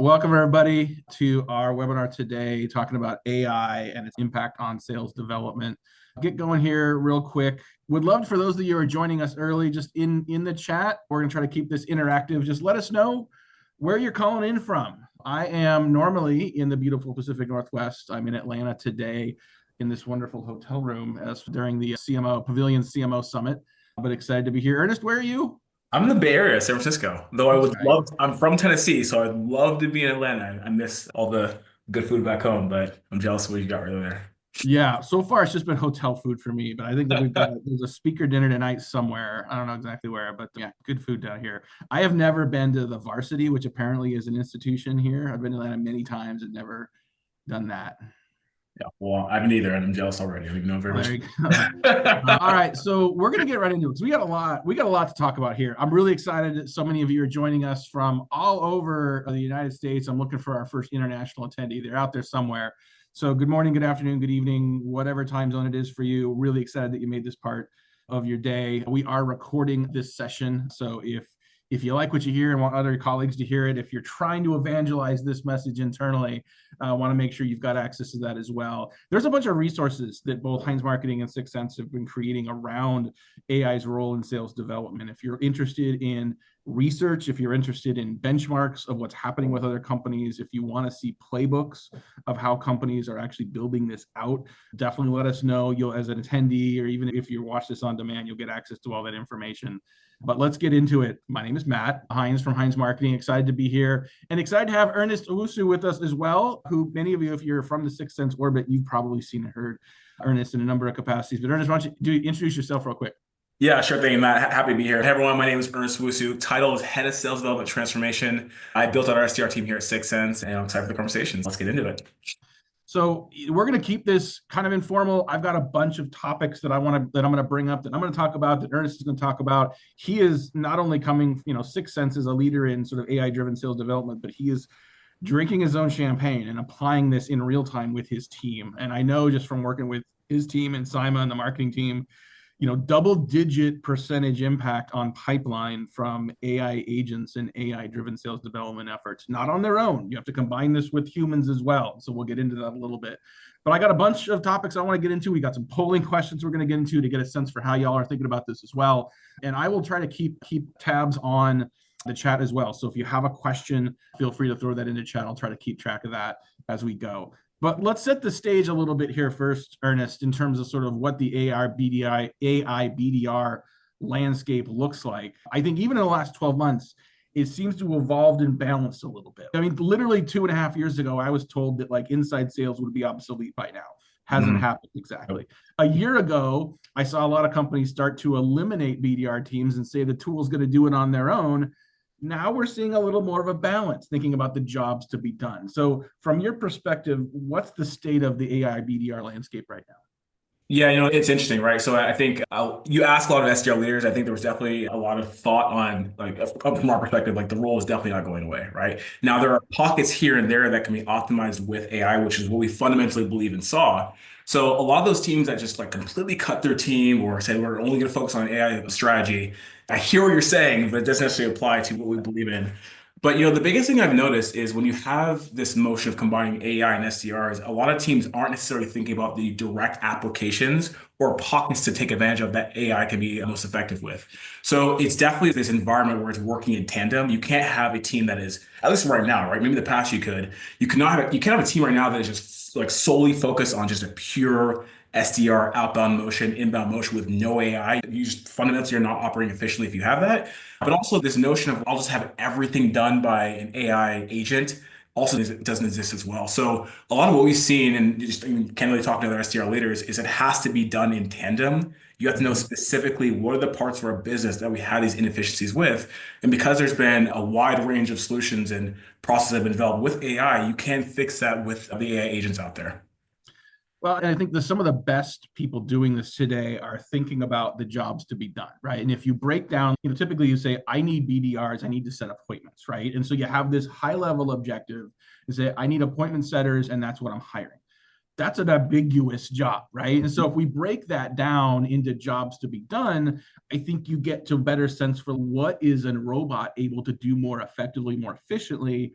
Welcome, everybody, to our webinar today, talking about AI and its impact on sales development. Get going here real quick. Would love for those of you who are joining us early, just in the chat. We're going to try to keep this interactive. Just let us know where you're calling in from. I am normally in the beautiful Pacific Northwest. I'm in Atlanta today in this wonderful hotel room as during the CMO Pavilion CMO Summit, but excited to be here. Ernest, where are you? I'm in the Bay Area, San Francisco. Though I That's would right. love, I'm from Tennessee, so I'd love to be in Atlanta. I miss all the good food back home, but I'm jealous of what you got right there. Yeah, so far it's just been hotel food for me, but I think that there's a speaker dinner tonight somewhere. I don't know exactly where, but yeah, good food down here. I have never been to the Varsity, which apparently is an institution here. I've been to Atlanta many times and never done that. Yeah, well, I haven't either, and I'm jealous already. I don't even know very Oh, there much. you go. All right, so we're gonna get right into it because we got a lot to talk about here. I'm really excited that so many of you are joining us from all over the United States. I'm looking for our first international attendee. They're out there somewhere. So good morning, good afternoon, good evening, whatever time zone it is for you. Really excited that you made this part of your day. We are recording this session, so if you like what you hear and want other colleagues to hear it, if you're trying to evangelize this message internally, I want to make sure you've got access to that as well. There's a bunch of resources that both Heinz Marketing and Sixth Sense have been creating around AI's role in sales development. If you're interested in research, if you're interested in benchmarks of what's happening with other companies, if you want to see playbooks of how companies are actually building this out, definitely let us know. You'll, as an attendee, or even if you watch this on demand, you'll get access to all that information. But let's get into it. My name is Matt Heinz from Heinz Marketing. Excited to be here and excited to have Ernest Owusu with us as well, who many of you, if you're from the Sixth Sense orbit, you've probably seen and heard Ernest in a number of capacities. But Ernest, why don't you introduce yourself real quick? Yeah, sure thing, Matt. Happy to be here. Hey, everyone. My name is Ernest Owusu. Title is Head of Sales Development Transformation. I built out our SDR team here at Sixth Sense, and I'm excited for the conversations. Let's get into it. So we're going to keep this kind of informal. I've got a bunch of topics that I'm going to bring up, that I'm going to talk about, that Ernest is going to talk about. He is not only coming, Sixth Sense is a leader in sort of AI-driven sales development, but he is drinking his own champagne and applying this in real time with his team. And I know just from working with his team and Simon, the marketing team, double-digit percentage impact on pipeline from AI agents and AI-driven sales development efforts, not on their own. You have to combine this with humans as well. So we'll get into that a little bit. But I got a bunch of topics I want to get into. We got some polling questions we're going to get into to get a sense for how y'all are thinking about this as well. And I will try to keep tabs on the chat as well. So if you have a question, feel free to throw that into chat. I'll try to keep track of that as we go. But let's set the stage a little bit here first, Ernest, in terms of sort of what the AI BDR landscape looks like. I think even in the last 12 months, it seems to have evolved and balanced a little bit. I mean, literally 2.5 years ago, I was told that like inside sales would be obsolete by now. Hasn't happened exactly. A year ago, I saw a lot of companies start to eliminate BDR teams and say the tool's going to do it on their own. Now we're seeing a little more of a balance, thinking about the jobs to be done. So from your perspective, what's the state of the AI BDR landscape right now? Yeah, it's interesting, right? So I think you ask a lot of SDR leaders. I think there was definitely a lot of thought on, like, from our perspective, like the role is definitely not going away, right? Now, there are pockets here and there that can be optimized with AI, which is what we fundamentally believe and saw. So a lot of those teams that just like completely cut their team or say we're only going to focus on AI strategy, I hear what you're saying, but it doesn't necessarily apply to what we believe in. But the biggest thing I've noticed is when you have this motion of combining AI and SDRs, a lot of teams aren't necessarily thinking about the direct applications or pockets to take advantage of that AI can be most effective with. So it's definitely this environment where it's working in tandem. You can't have a team that is, at least right now, right? Maybe in the past you could. You can't have a team right now that is just like solely focused on just a pure SDR outbound motion, inbound motion with no AI. You just fundamentally are not operating efficiently if you have that. But also this notion of I'll just have everything done by an AI agent also doesn't exist as well. So a lot of what we've seen, and just can't really talk to other SDR leaders, is it has to be done in tandem. You have to know specifically what are the parts of our business that we have these inefficiencies with. And because there's been a wide range of solutions and processes that have been developed with AI, you can fix that with the AI agents out there. Well, and I think that some of the best people doing this today are thinking about the jobs to be done, right? And if you break down, typically you say, I need BDRs, I need to set appointments, right? And so you have this high level objective. You say, I need appointment setters, and that's what I'm hiring. That's an ambiguous job, right? And so if we break that down into jobs to be done, I think you get to a better sense for what is a robot able to do more effectively, more efficiently.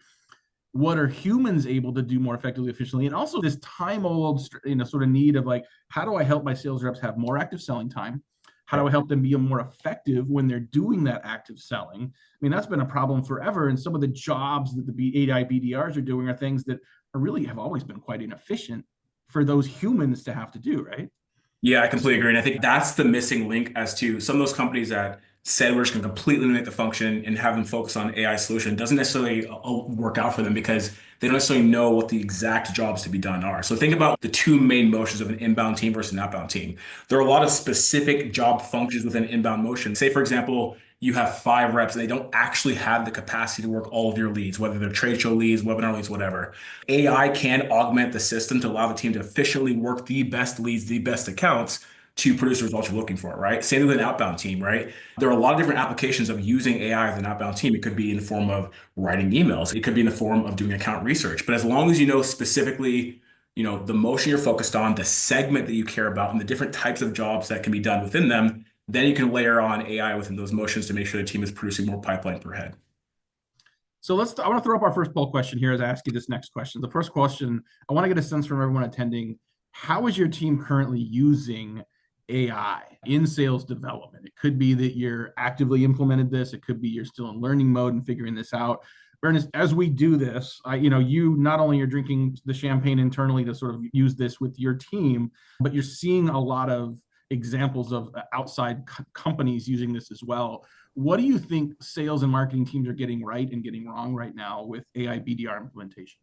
what are humans able to do more effectively, efficiently, and also this time-old, sort of need of like, how do I help my sales reps have more active selling time? How do I help them be more effective when they're doing that active selling? I mean, that's been a problem forever. And some of the jobs that the AI BDRs are doing are things that are really have always been quite inefficient for those humans to have to do, right? Yeah, I completely agree. And I think that's the missing link as to some of those companies that said we're just going to completely eliminate the function and have them focus on AI solution doesn't necessarily work out for them because they don't necessarily know what the exact jobs to be done are. So think about the two main motions of an inbound team versus an outbound team. There are a lot of specific job functions within an inbound motion. Say, for example, you have 5 reps and they don't actually have the capacity to work all of your leads, whether they're trade show leads, webinar leads, whatever. AI can augment the system to allow the team to efficiently work the best leads, the best accounts to produce the results you're looking for, right? Same with an outbound team, right? There are a lot of different applications of using AI as an outbound team. It could be in the form of writing emails. It could be in the form of doing account research. But as long as you know specifically, the motion you're focused on, the segment that you care about, and the different types of jobs that can be done within them, then you can layer on AI within those motions to make sure the team is producing more pipeline per head. So I want to throw up our first poll question here as I ask you this next question. The first question, I want to get a sense from everyone attending, how is your team currently using AI in sales development? It could be that you're actively implemented this. It could be you're still in learning mode and figuring this out. Ernest, as we do this, you not only are drinking the champagne internally to sort of use this with your team, but you're seeing a lot of examples of outside companies using this as well. What do you think sales and marketing teams are getting right and getting wrong right now with AI BDR implementation?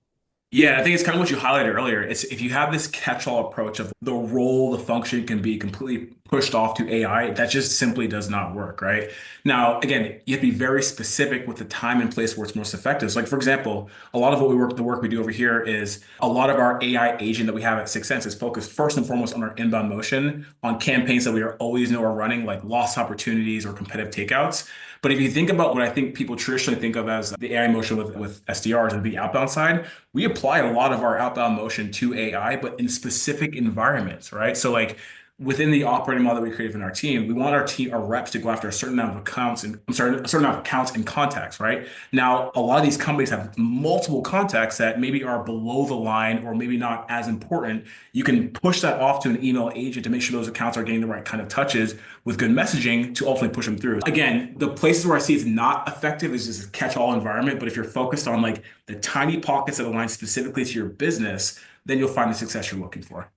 Yeah, I think it's kind of what you highlighted earlier. It's if you have this catch-all approach of the role, the function can be completely pushed off to AI, that just simply does not work, right? Now, again, you have to be very specific with the time and place where it's most effective. So like, for example, a lot of the work we do over here is a lot of our AI agent that we have at Sixth Sense is focused first and foremost on our inbound motion, on campaigns that we always know are running, like lost opportunities or competitive takeouts. But if you think about what I think people traditionally think of as the AI motion with SDRs and the outbound side, we apply a lot of our outbound motion to AI, but in specific environments, right? So like within the operating model that we created in our team, we want our reps to go after a certain amount of accounts and a certain amount of accounts and contacts, right? Now, a lot of these companies have multiple contacts that maybe are below the line or maybe not as important. You can push that off to an email agent to make sure those accounts are getting the right kind of touches with good messaging to ultimately push them through. Again, the places where I see it's not effective is just a catch-all environment. But if you're focused on like the tiny pockets that align specifically to your business, then you'll find the success you're looking for.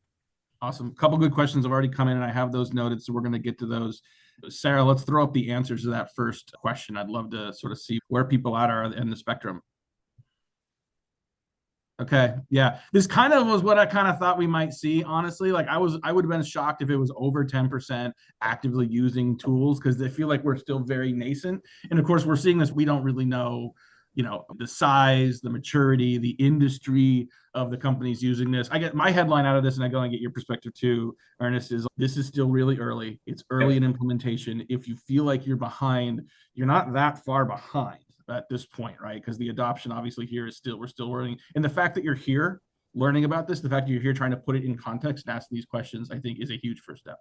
Awesome. A couple good questions have already come in, and I have those noted, so we're going to get to those. Sarah, let's throw up the answers to that first question. I'd love to sort of see where people are in the spectrum. Okay, yeah, this kind of was what I kind of thought we might see. Honestly, like I would have been shocked if it was over 10% actively using tools because they feel like we're still very nascent. And of course, we're seeing this. We don't really know, the size, the maturity, the industry of the companies using this. I get my headline out of this, and I go and get your perspective too, Ernest, is this is still really early. It's early in implementation. If you feel like you're behind, you're not that far behind at this point, right? Because the adoption obviously here is we're still learning. And the fact that you're here learning about this, the fact that you're here trying to put it in context and ask these questions, I think is a huge first step.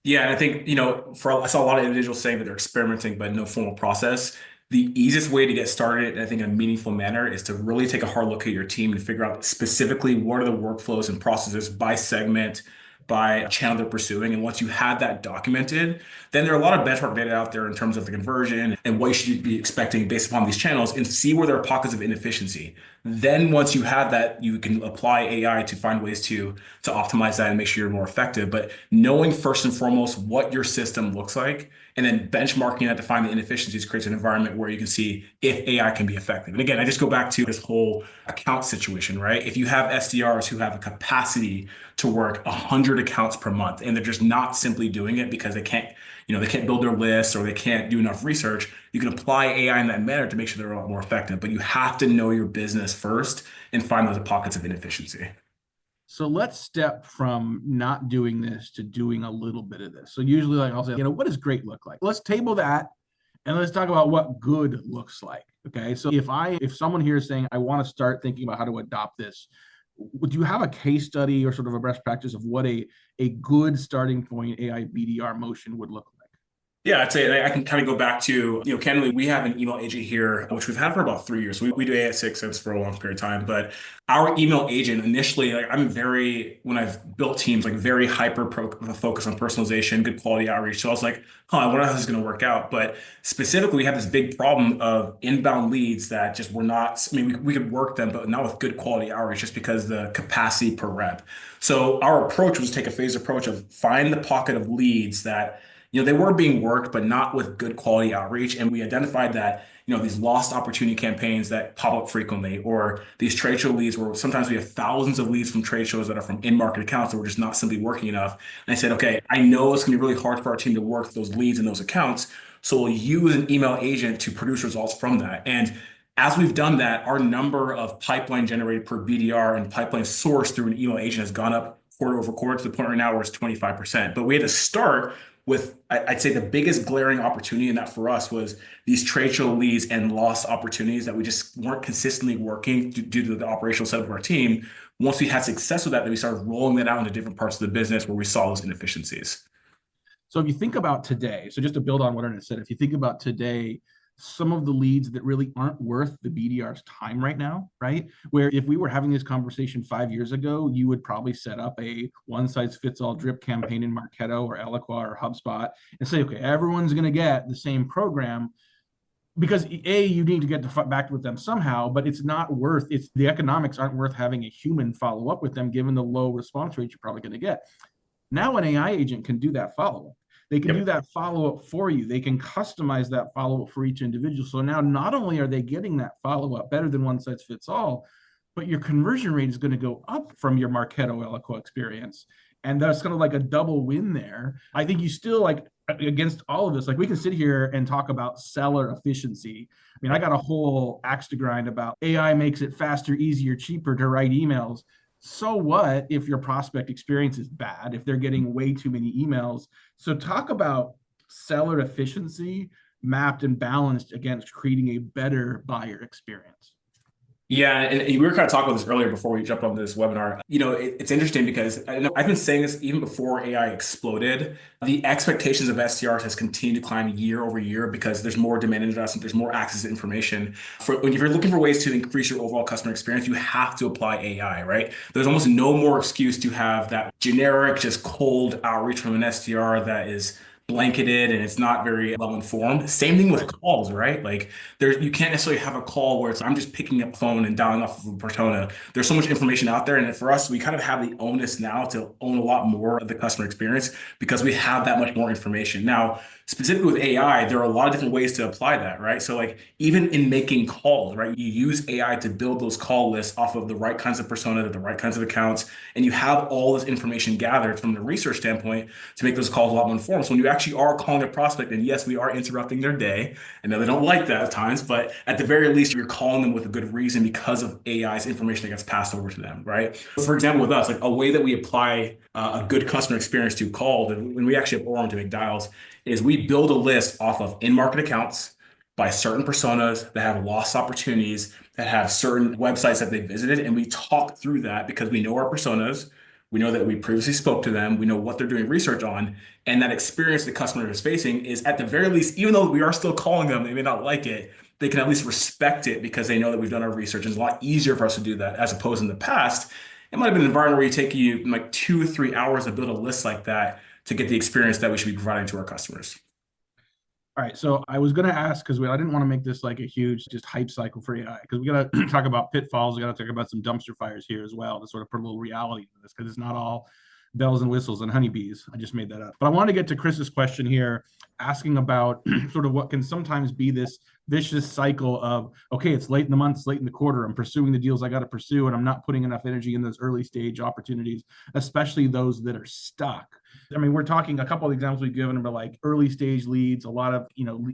Yeah, and I think, I saw a lot of individuals saying that they're experimenting, but no formal process. The easiest way to get started, I think, in a meaningful manner is to really take a hard look at your team and figure out specifically what are the workflows and processes by segment, by channel they're pursuing. And once you have that documented, then there are a lot of benchmark data out there in terms of the conversion and what you should be expecting based upon these channels and see where there are pockets of inefficiency. Then once you have that, you can apply AI to find ways to optimize that and make sure you're more effective. But knowing first and foremost what your system looks like and then benchmarking that to find the inefficiencies creates an environment where you can see if AI can be effective. And again, I just go back to this whole account situation, right? If you have SDRs who have a capacity to work 100 accounts per month and they're just not simply doing it because they can't build their lists or they can't do enough research, you can apply AI in that manner to make sure they're a lot more effective. But you have to know your business first and find those pockets of inefficiency. So let's step from not doing this to doing a little bit of this. So usually, like I'll say, what does great look like? Let's table that and let's talk about what good looks like. Okay. So if someone here is saying, I want to start thinking about how to adopt this, would you have a case study or sort of a best practice of what a good starting point AI BDR motion would look like? Yeah, I'd say I can kind of go back to, candidly, we have an email agent here, which we've had for about 3 years. We do AI since for a long period of time, but our email agent initially, like when I've built teams, like very hyper pro focus on personalization, good quality outreach. So I was like, I wonder how this is going to work out. But specifically, we had this big problem of inbound leads that just were not, I mean, we could work them, but not with good quality outreach just because the capacity per rep. So our approach was to take a phased approach of find the pocket of leads that they were being worked, but not with good quality outreach. And we identified that, these lost opportunity campaigns that pop up frequently, or these trade show leads where sometimes we have thousands of leads from trade shows that are from in-market accounts that we're just not simply working enough. And I said, okay, I know it's going to be really hard for our team to work those leads in those accounts. So we'll use an email agent to produce results from that. And as we've done that, our number of pipeline generated per BDR and pipeline sourced through an email agent has gone up quarter over quarter to the point right now where it's 25%. But we had to start with, I'd say the biggest glaring opportunity in that for us was these trade show leads and lost opportunities that we just weren't consistently working due to the operational setup of our team. Once we had success with that, then we started rolling that out into different parts of the business where we saw those inefficiencies. So if you think about today, so just to build on what Ernest said, if you think about today, some of the leads that really aren't worth the BDR's time right now, right? Where if we were having this conversation 5 years ago, you would probably set up a one-size-fits-all drip campaign in Marketo or Eloqua or HubSpot and say, okay, everyone's going to get the same program because you need to get back with them somehow, but it's not worth the economics aren't worth having a human follow up with them given the low response rate you're probably going to get. Now an AI agent can do that follow-up. They can do that follow-up for you. They can customize that follow-up for each individual. So now not only are they getting that follow-up better than one size fits all, but your conversion rate is going to go up from your Marketo Eloqua experience. And that's kind of like a double win there. I think you still like against all of this, like we can sit here and talk about seller efficiency. I mean, I got a whole axe to grind about AI makes it faster, easier, cheaper to write emails. So what if your prospect experience is bad, if they're getting way too many emails? So talk about seller efficiency mapped and balanced against creating a better buyer experience. Yeah, and we were kind of talking about this earlier before we jumped on this webinar. It's interesting because I've been saying this even before AI exploded. The expectations of SDRs has continued to climb year over year because there's more demand investment, there's more access to information. If you're looking for ways to increase your overall customer experience, you have to apply AI, right? There's almost no more excuse to have that generic, just cold outreach from an SDR that is blanketed and it's not very well informed. Same thing with calls, right? Like you can't necessarily have a call where it's I'm just picking up the phone and dialing off of a persona. There's so much information out there, and for us, we kind of have the onus now to own a lot more of the customer experience because we have that much more information. Now, specifically with AI, there are a lot of different ways to apply that, right? So like even in making calls, right? You use AI to build those call lists off of the right kinds of persona, the right kinds of accounts, and you have all this information gathered from the research standpoint to make those calls a lot more informed. So when you actually are calling a prospect, and yes, we are interrupting their day. I know they don't like that at times, but at the very least, you're calling them with a good reason because of AI's information that gets passed over to them, right? For example, with us, like a way that we apply a good customer experience to calls, and when we actually have Orem to make dials, is we build a list off of in-market accounts by certain personas that have lost opportunities, that have certain websites that they visited, and we talk through that because we know our personas. We know that we previously spoke to them. We know what they're doing research on. And that experience the customer is facing is at the very least, even though we are still calling them, they may not like it, they can at least respect it because they know that we've done our research. It's a lot easier for us to do that as opposed in the past. It might have been an environment where you take you like 2 or 3 hours to build a list like that to get the experience that we should be providing to our customers. All right, so I was going to ask because I didn't want to make this like a huge just hype cycle for AI because we got to talk about pitfalls. We got to talk about some dumpster fires here as well to sort of put a little reality into this because it's not all bells and whistles and honeybees. I just made that up. But I want to get to Chris's question here, asking about sort of what can sometimes be this vicious cycle of, okay, it's late in the month, it's late in the quarter, I'm pursuing the deals I got to pursue, and I'm not putting enough energy in those early stage opportunities, especially those that are stuck. I mean, we're talking a couple of examples we've given about like early stage leads, a lot of,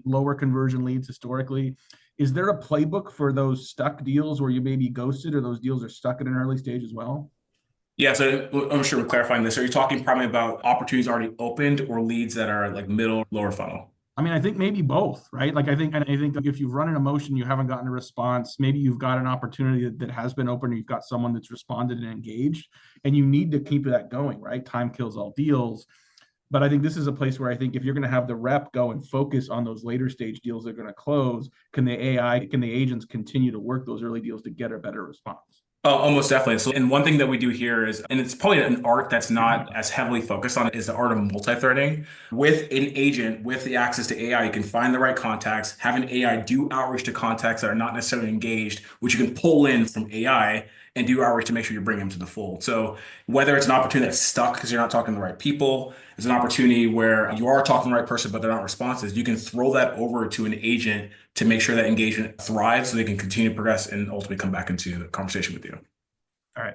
lower conversion leads historically. Is there a playbook for those stuck deals where you may be ghosted or those deals are stuck at an early stage as well? Yeah, so I'm sure we're clarifying this. Are you talking probably about opportunities already opened or leads that are like middle, lower funnel? I mean, I think maybe both, right? Like I think if you've run an emotion, you haven't gotten a response, maybe you've got an opportunity that has been open, or you've got someone that's responded and engaged, and you need to keep that going, right? Time kills all deals. But I think this is a place where I think if you're going to have the rep go and focus on those later stage deals that are going to close, can the agents continue to work those early deals to get a better response? Oh, almost definitely. So, and one thing that we do here is, and it's probably an art that's not as heavily focused on, is the art of multi-threading. With an agent, with the access to AI, you can find the right contacts, have an AI do outreach to contacts that are not necessarily engaged, which you can pull in from AI and do outreach to make sure you bring them to the fold. So whether it's an opportunity that's stuck because you're not talking to the right people, it's an opportunity where you are talking to the right person, but they're not responsive, you can throw that over to an agent to make sure that engagement thrives so they can continue to progress and ultimately come back into the conversation with you. All right.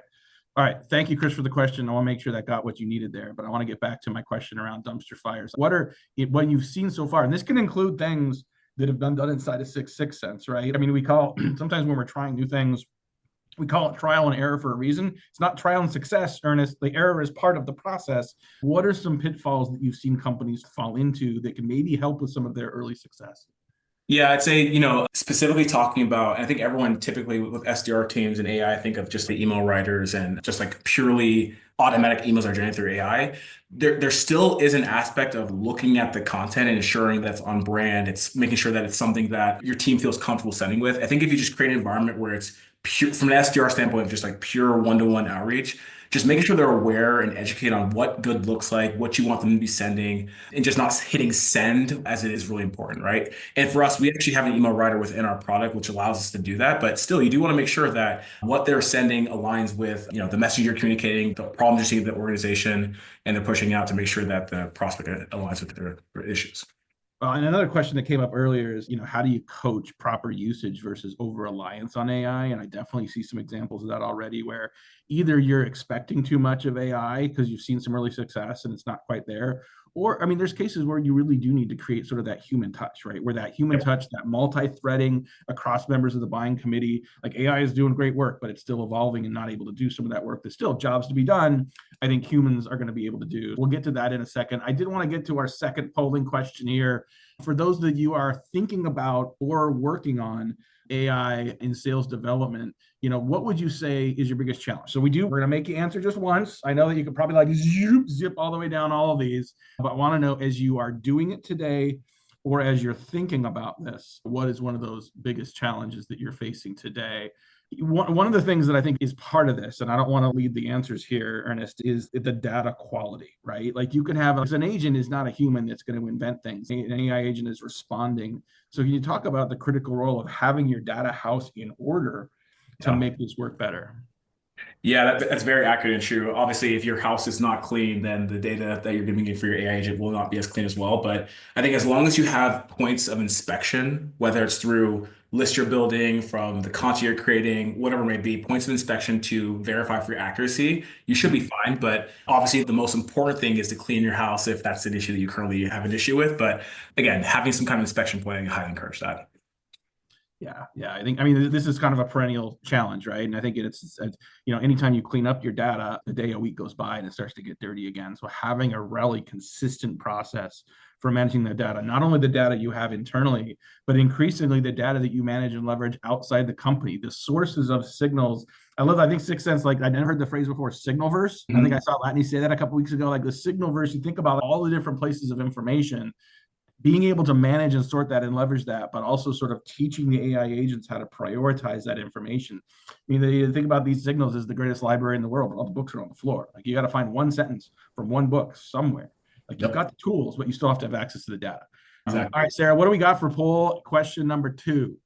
All right. Thank you, Chris, for the question. I want to make sure that got what you needed there, but I want to get back to my question around dumpster fires. What you've seen so far, and this can include things that have been done inside of Six Sense, right? I mean, we call sometimes when we're trying new things, we call it trial and error for a reason. It's not trial and success, Ernest. The error is part of the process. What are some pitfalls that you've seen companies fall into that can maybe help with some of their early success? Yeah, I'd say, specifically talking about, I think everyone typically with SDR teams and AI, think of just the email writers and just like purely automatic emails are generated through AI. There still is an aspect of looking at the content and ensuring that's on brand. It's making sure that it's something that your team feels comfortable sending with. I think if you just create an environment where it's pure, from an SDR standpoint, just like pure one-to-one outreach, just making sure they're aware and educated on what good looks like, what you want them to be sending, and just not hitting send as it is really important, right? And for us, we actually have an email writer within our product, which allows us to do that. But still, you do want to make sure that what they're sending aligns with, the message you're communicating, the problems you're seeing with the organization, and they're pushing out to make sure that the prospect aligns with their issues. And another question that came up earlier is, how do you coach proper usage versus over-reliance on AI? And I definitely see some examples of that already where either you're expecting too much of AI because you've seen some early success and it's not quite there. Or, I mean, there's cases where you really do need to create sort of that human touch, right? Where that human touch, that multi-threading across members of the buying committee, like AI is doing great work, but it's still evolving and not able to do some of that work. There's still jobs to be done. I think humans are going to be able to do. We'll get to that in a second. I did want to get to our second polling question here. For those that you are thinking about or working on AI in sales development, what would you say is your biggest challenge? So we're going to make you answer just once. I know that you could probably like zip all the way down all of these, but I want to know as you are doing it today or as you're thinking about this, what is one of those biggest challenges that you're facing today? One of the things that I think is part of this, and I don't want to lead the answers here, Ernest, is the data quality, right? Like you can have, because an agent is not a human that's going to invent things. An AI agent is responding. So can you talk about the critical role of having your data house in order to make this work better? Yeah, that's very accurate and true. Obviously, if your house is not clean, then the data that you're giving it for your AI agent will not be as clean as well. But I think as long as you have points of inspection, whether it's through list you're building, from the content you're creating, whatever it may be, points of inspection to verify for your accuracy, you should be fine. But obviously, the most important thing is to clean your house if that's an issue that you currently have an issue with. But again, having some kind of inspection point, I highly encourage that. Yeah. I mean, this is kind of a perennial challenge, right? And I think it's anytime you clean up your data, a day, a week goes by and it starts to get dirty again. So having a really consistent process for managing the data, not only the data you have internally, but increasingly the data that you manage and leverage outside the company, the sources of signals. I think Sixth Sense, like I never heard the phrase before, signalverse. I think I saw Latney say that a couple weeks ago, like the signalverse, you think about all the different places of information, being able to manage and sort that and leverage that, but also sort of teaching the AI agents how to prioritize that information. I mean, you think about these signals as the greatest library in the world, but all the books are on the floor. Like you got to find one sentence from one book somewhere. Like you've got the tools, but you still have to have access to the data. Exactly. All right, Sarah, what do we got for poll question number 2?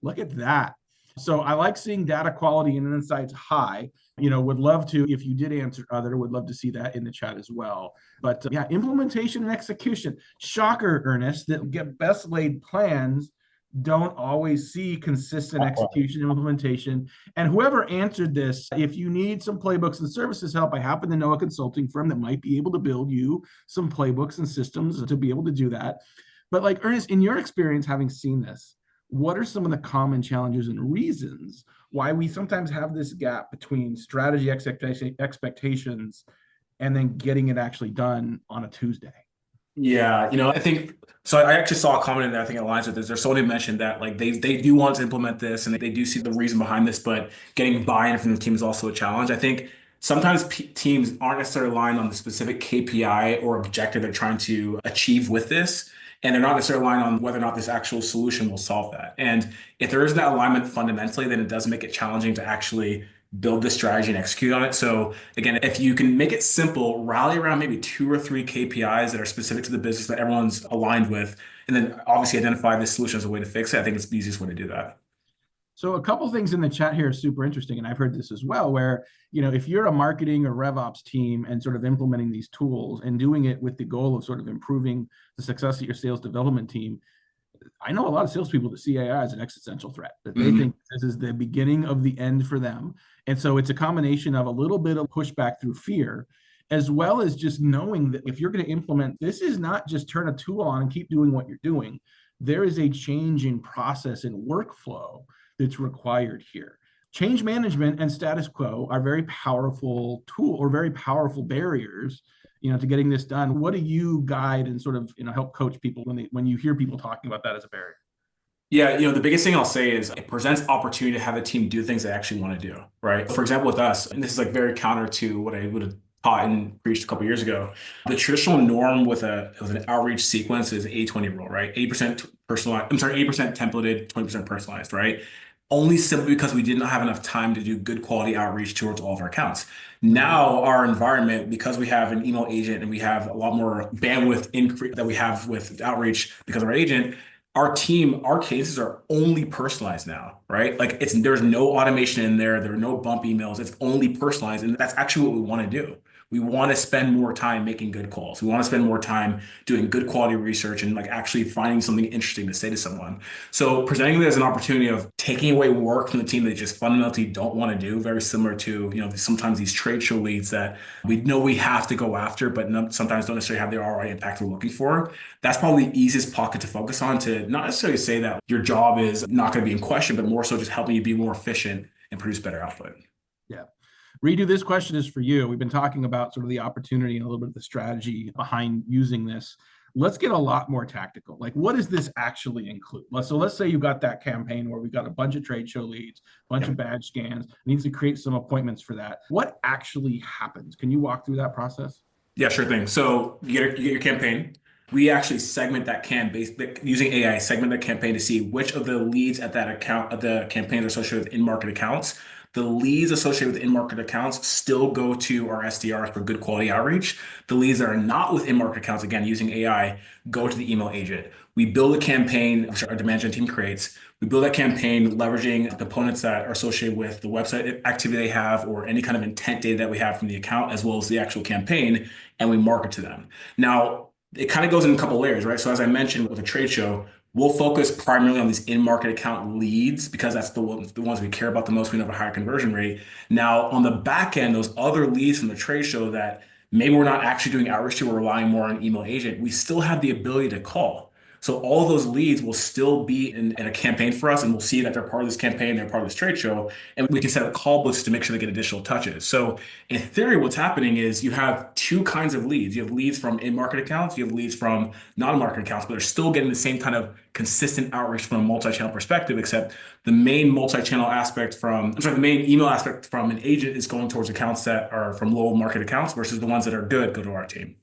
Look at that. So I like seeing data quality and insights high. Would love to, if you did answer other, would love to see that in the chat as well. But implementation and execution. Shocker, Ernest, that get best laid plans don't always see consistent execution and implementation. And whoever answered this, if you need some playbooks and services help, I happen to know a consulting firm that might be able to build you some playbooks and systems to be able to do that. But like Ernest, in your experience, having seen this, what are some of the common challenges and reasons why we sometimes have this gap between strategy expectations and then getting it actually done on a Tuesday? Yeah, I think so. I actually saw a comment in there. I think it aligns with this. There's somebody mentioned that like they do want to implement this and they do see the reason behind this, but getting buy-in from the team is also a challenge. I think sometimes teams aren't necessarily aligned on the specific KPI or objective they're trying to achieve with this. And they're not necessarily aligned on whether or not this actual solution will solve that. And if there is that alignment fundamentally, then it does make it challenging to actually build this strategy and execute on it. So again, if you can make it simple, rally around maybe 2 or 3 KPIs that are specific to the business that everyone's aligned with, and then obviously identify this solution as a way to fix it, I think it's the easiest way to do that. So a couple things in the chat here are super interesting, and I've heard this as well, where, if you're a marketing or RevOps team and sort of implementing these tools and doing it with the goal of sort of improving the success of your sales development team, I know a lot of salespeople that see AI as an existential threat, that they think this is the beginning of the end for them. And so it's a combination of a little bit of pushback through fear, as well as just knowing that if you're going to implement, this is not just turn a tool on and keep doing what you're doing. There is a change in process and workflow that's required here. Change management and status quo are very powerful tool or very powerful barriers, to getting this done. What do you guide and sort of, help coach people when you hear people talking about that as a barrier? Yeah, the biggest thing I'll say is it presents opportunity to have the team do things they actually want to do, right? For example, with us, and this is like very counter to what I would have taught and preached a couple of years ago. The traditional norm with an outreach sequence is 80-20 rule, right? 80% personalized, I'm sorry, 80% templated, 20% personalized, right? Only simply because we did not have enough time to do good quality outreach towards all of our accounts. Now our environment, because we have an email agent and we have a lot more bandwidth increase that we have with outreach because of our agent, our team, our cases are only personalized now, right? Like there's no automation in there. There are no bump emails. It's only personalized. And that's actually what we want to do. We want to spend more time making good calls. We want to spend more time doing good quality research and like actually finding something interesting to say to someone. So presenting it as an opportunity of taking away work from the team they just fundamentally don't want to do, very similar to, sometimes these trade show leads that we know we have to go after, but sometimes don't necessarily have the ROI impact we're looking for. That's probably the easiest pocket to focus on, to not necessarily say that your job is not going to be in question, but more so just helping you be more efficient and produce better output. Yeah. Redo, this question is for you. We've been talking about sort of the opportunity and a little bit of the strategy behind using this. Let's get a lot more tactical. Like, what does this actually include? So let's say you got that campaign where we got a bunch of trade show leads, a bunch of badge scans, needs to create some appointments for that. What actually happens? Can you walk through that process? Yeah, sure thing. So you get your campaign. We actually segment that using AI, segment that campaign to see which of the leads at that account of the campaigns are associated with in-market accounts. The leads associated with in-market accounts still go to our SDRs for good quality outreach. The leads that are not with in-market accounts, again, using AI, go to the email agent. We build a campaign, which our demand gen team creates. We build that campaign leveraging components that are associated with the website activity they have or any kind of intent data that we have from the account, as well as the actual campaign, and we market to them. Now, it kind of goes in a couple layers, right? So as I mentioned with a trade show, we'll focus primarily on these in-market account leads because that's the ones we care about the most. We know have a higher conversion rate. Now, on the back end, those other leads from the trade show that maybe we're not actually doing outreach to, we're relying more on email agent, we still have the ability to call. So all of those leads will still be in a campaign for us, and we'll see that they're part of this campaign, they're part of this trade show, and we can set up call books to make sure they get additional touches. So in theory, what's happening is you have two kinds of leads. You have leads from in-market accounts, you have leads from non-market accounts, but they're still getting the same kind of consistent outreach from a multi-channel perspective, except the main the main email aspect from an agent is going towards accounts that are from low market accounts versus the ones that are good go to our team.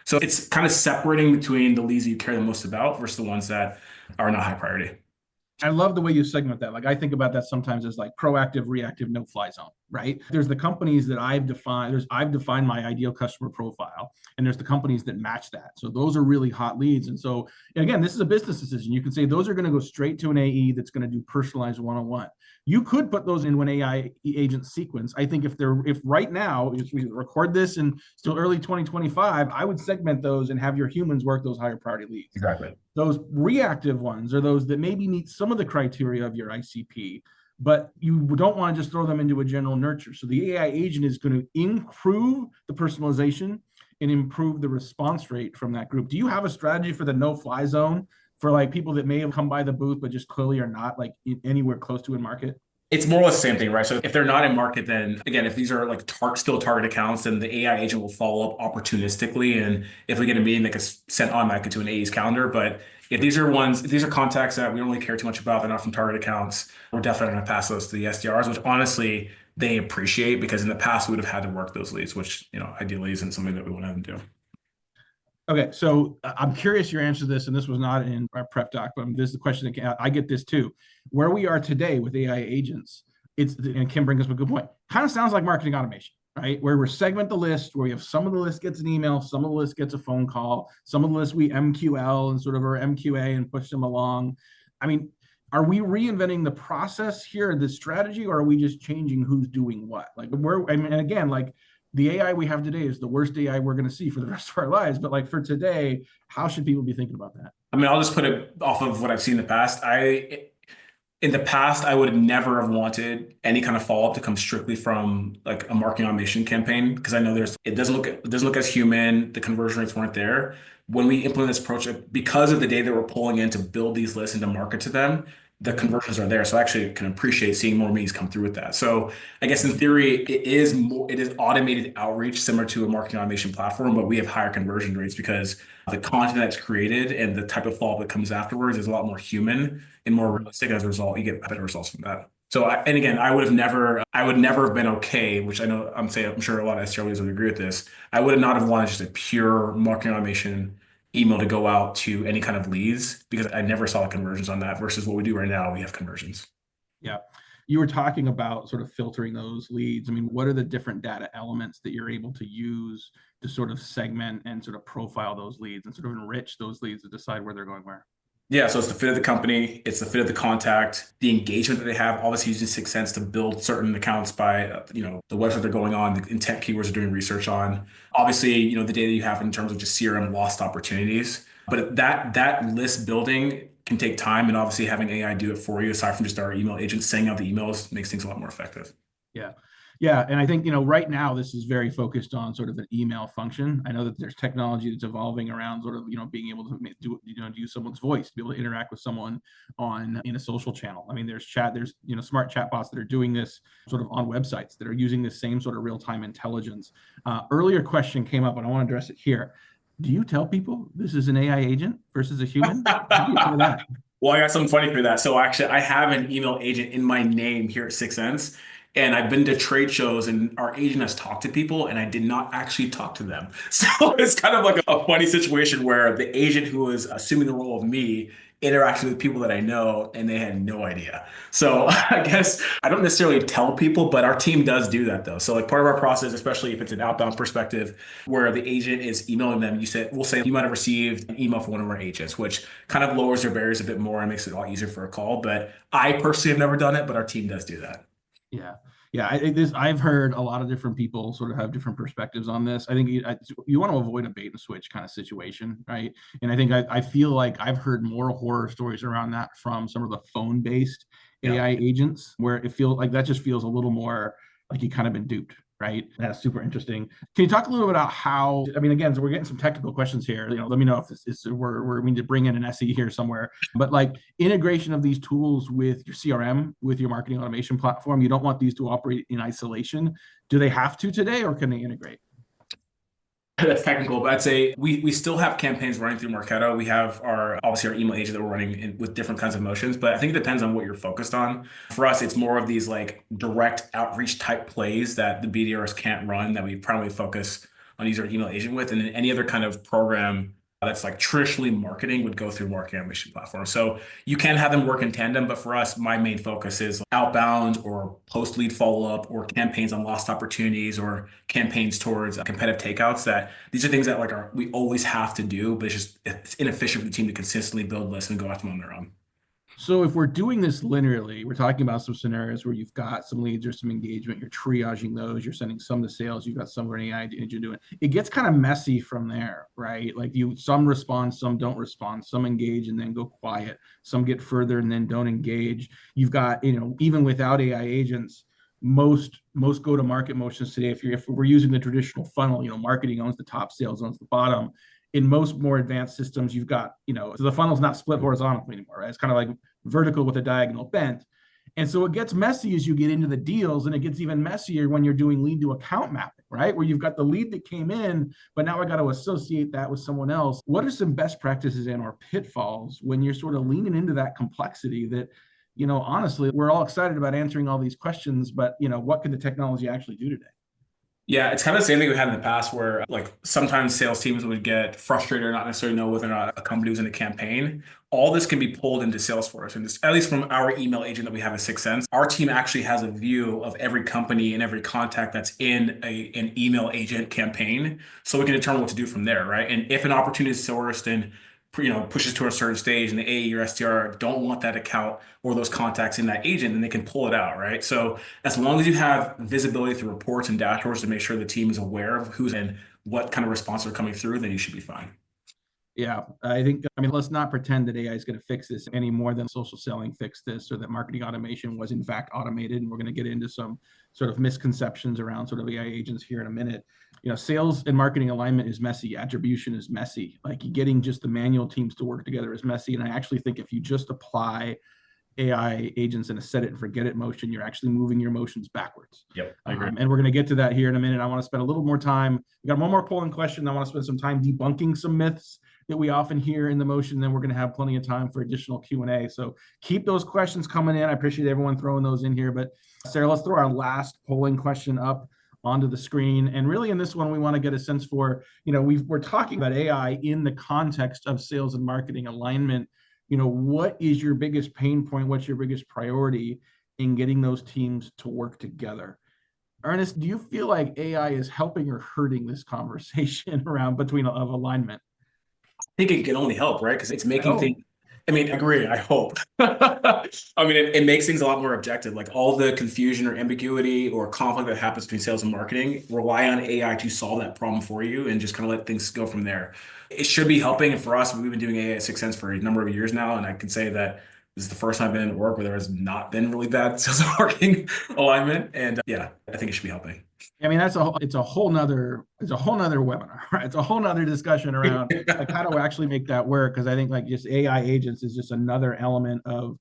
So it's kind of separating between the leads that you care the most about versus the ones that are not high priority. I love the way you segment that. Like, I think about that sometimes as like proactive, reactive, no-fly zone, right? There's the companies that I've defined my ideal customer profile, and there's the companies that match that. So those are really hot leads. And so again, this is a business decision. You can say those are going to go straight to an AE that's going to do personalized one-on-one. You could put those in an AI agent sequence. I think if right now, if we record this in still early 2025, I would segment those and have your humans work those higher priority leads. Exactly. Those reactive ones are those that maybe meet some of the criteria of your ICP, but you don't want to just throw them into a general nurture. So the AI agent is going to improve the personalization and improve the response rate from that group. Do you have a strategy for the no-fly zone for like people that may have come by the booth, but just clearly are not like anywhere close to in market? It's more or less the same thing, right? So if they're not in market, then again, if these are like still target accounts, then the AI agent will follow up opportunistically. And if we get a meeting, they can send automatically to an AE's calendar. But If these are contacts that we don't really care too much about, they're not from target accounts, we're definitely going to pass those to the SDRs, which honestly they appreciate because in the past we would have had to work those leads, which, ideally isn't something that we want to have them do. Okay, so I'm curious your answer to this, and this was not in our prep doc, but this is the question that I get this too. Where we are today with AI agents, and Kim brings up a good point, kind of sounds like marketing automation, right? Where we segment the list, where we have some of the list gets an email, some of the list gets a phone call, some of the list we MQL and sort of our MQA and push them along. I mean, are we reinventing the process here, the strategy, or are we just changing who's doing what? Like and again, like the AI we have today is the worst AI we're going to see for the rest of our lives. But like for today, how should people be thinking about that? I mean, I'll just put it off of what I've seen in the past. In the past, I would never have wanted any kind of follow-up to come strictly from like a marketing automation campaign because I know it doesn't look as human. The conversion rates weren't there. When we implement this approach, because of the data we're pulling in to build these lists and to market to them, the conversions are there. So I actually can appreciate seeing more meetings come through with that. So I guess in theory, it is automated outreach similar to a marketing automation platform, but we have higher conversion rates because the content that's created and the type of follow-up that comes afterwards is a lot more human and more realistic. As a result, you get better results from that. So, and again, I would never have been okay, which I know I'm sure a lot of SDRs would agree with this. I would not have wanted just a pure marketing automation email to go out to any kind of leads because I never saw the conversions on that versus what we do right now. We have conversions. Yeah. You were talking about sort of filtering those leads. I mean, what are the different data elements that you're able to use to sort of segment and sort of profile those leads and sort of enrich those leads to decide where they're going where? Yeah, so it's the fit of the company, it's the fit of the contact, the engagement that they have, obviously using 6sense to build certain accounts by, the website they're going on, the intent keywords they're doing research on. Obviously, the data you have in terms of just CRM lost opportunities. But that list building can take time, and obviously having AI do it for you, aside from just our email agents sending out the emails, makes things a lot more effective. Yeah. Yeah. And I think, right now this is very focused on sort of an email function. I know that there's technology that's evolving around sort of, being able to use someone's voice to be able to interact with someone in a social channel. I mean, there's smart chatbots that are doing this sort of on websites that are using the same sort of real-time intelligence. Earlier question came up and I want to address it here. Do you tell people this is an AI agent versus a human? How do you do that? Well, I got something funny for that. So actually, I have an email agent in my name here at 6sense. And I've been to trade shows and our agent has talked to people and I did not actually talk to them. So it's kind of like a funny situation where the agent who was assuming the role of me interacted with people that I know and they had no idea. So I guess I don't necessarily tell people, but our team does do that though. So like part of our process, especially if it's an outbound perspective where the agent is emailing them, we'll say you might have received an email from one of our agents, which kind of lowers their barriers a bit more and makes it a lot easier for a call. But I personally have never done it, but our team does do that. Yeah. Yeah. I've heard a lot of different people sort of have different perspectives on this. I think you want to avoid a bait and switch kind of situation, right? And I think I feel like I've heard more horror stories around that from some of the phone-based AI agents where it feels like that just feels a little more like you kind of been duped, right? That's super interesting. Can you talk a little bit about how, I mean, again, so we're getting some technical questions here. Let me know if this is, we need to bring in an SE here somewhere, but like integration of these tools with your CRM, with your marketing automation platform, you don't want these to operate in isolation. Do they have to today or can they integrate? That's technical, but I'd say we still have campaigns running through Marketo. We have obviously our email agent that we're running with different kinds of motions, but I think it depends on what you're focused on. For us, it's more of these like direct outreach type plays that the BDRs can't run that we primarily focus on using our email agent with, and then any other kind of program that's like traditionally marketing would go through marketing automation platform. So you can have them work in tandem, but for us, my main focus is outbound or post lead follow-up or campaigns on lost opportunities or campaigns towards competitive takeouts. That these are things that we always have to do, but it's inefficient for the team to consistently build lists and go after them on their own. So if we're doing this linearly, we're talking about some scenarios where you've got some leads or some engagement, you're triaging those, you're sending some to sales, you've got some for an AI agent doing it. It gets kind of messy from there, right? Like some respond, some don't respond, some engage and then go quiet, some get further and then don't engage. You've got, even without AI agents, most go-to-market motions today, if we're using the traditional funnel, marketing owns the top, sales owns the bottom. In most more advanced systems, you've got, so the funnel's not split horizontally anymore, right? It's kind of like vertical with a diagonal bent. And so it gets messy as you get into the deals, and it gets even messier when you're doing lead to account mapping, right? Where you've got the lead that came in, but now I got to associate that with someone else. What are some best practices and or pitfalls when you're sort of leaning into that complexity that, honestly, we're all excited about answering all these questions, but, what can the technology actually do today? Yeah, it's kind of the same thing we had in the past where like sometimes sales teams would get frustrated or not necessarily know whether or not a company was in a campaign. All this can be pulled into Salesforce. And just, at least from our email agent that we have at Sixth Sense, our team actually has a view of every company and every contact that's in an email agent campaign. So we can determine what to do from there, right? And if an opportunity is sourced and pushes to a certain stage and the AE or SDR don't want that account or those contacts in that agent, then they can pull it out, right? So as long as you have visibility through reports and dashboards to make sure the team is aware of who's in what kind of responses are coming through, then you should be fine. Yeah, let's not pretend that AI is going to fix this any more than social selling fixed this, or that marketing automation was in fact automated. And we're going to get into some sort of misconceptions around sort of AI agents here in a minute. Sales and marketing alignment is messy. Attribution is messy. Like getting just the manual teams to work together is messy. And I actually think if you just apply AI agents in a set it and forget it motion, you're actually moving your motions backwards. Yep, I agree. And we're going to get to that here in a minute. I want to spend a little more time. We got one more polling question. I want to spend some time debunking some myths that we often hear in the motion. Then we're going to have plenty of time for additional Q&A. So keep those questions coming in. I appreciate everyone throwing those in here. But Sarah, let's throw our last polling question up onto the screen. And really in this one, we want to get a sense for, we're talking about AI in the context of sales and marketing alignment. What is your biggest pain point? What's your biggest priority in getting those teams to work together? Ernest, do you feel like AI is helping or hurting this conversation around between of alignment? I think it can only help, right? Because it's making things. I mean, I agree. I hope. It makes things a lot more objective. Like all the confusion or ambiguity or conflict that happens between sales and marketing, rely on AI to solve that problem for you and just kind of let things go from there. It should be helping. And for us, we've been doing AI at Sixth Sense for a number of years now. And I can say that this is the first time I've been at work where there has not been really bad sales and marketing alignment. And yeah, I think it should be helping. It's a whole nother webinar, right? It's a whole nother discussion around like how to actually make that work. Because I think like just AI agents is just another element of,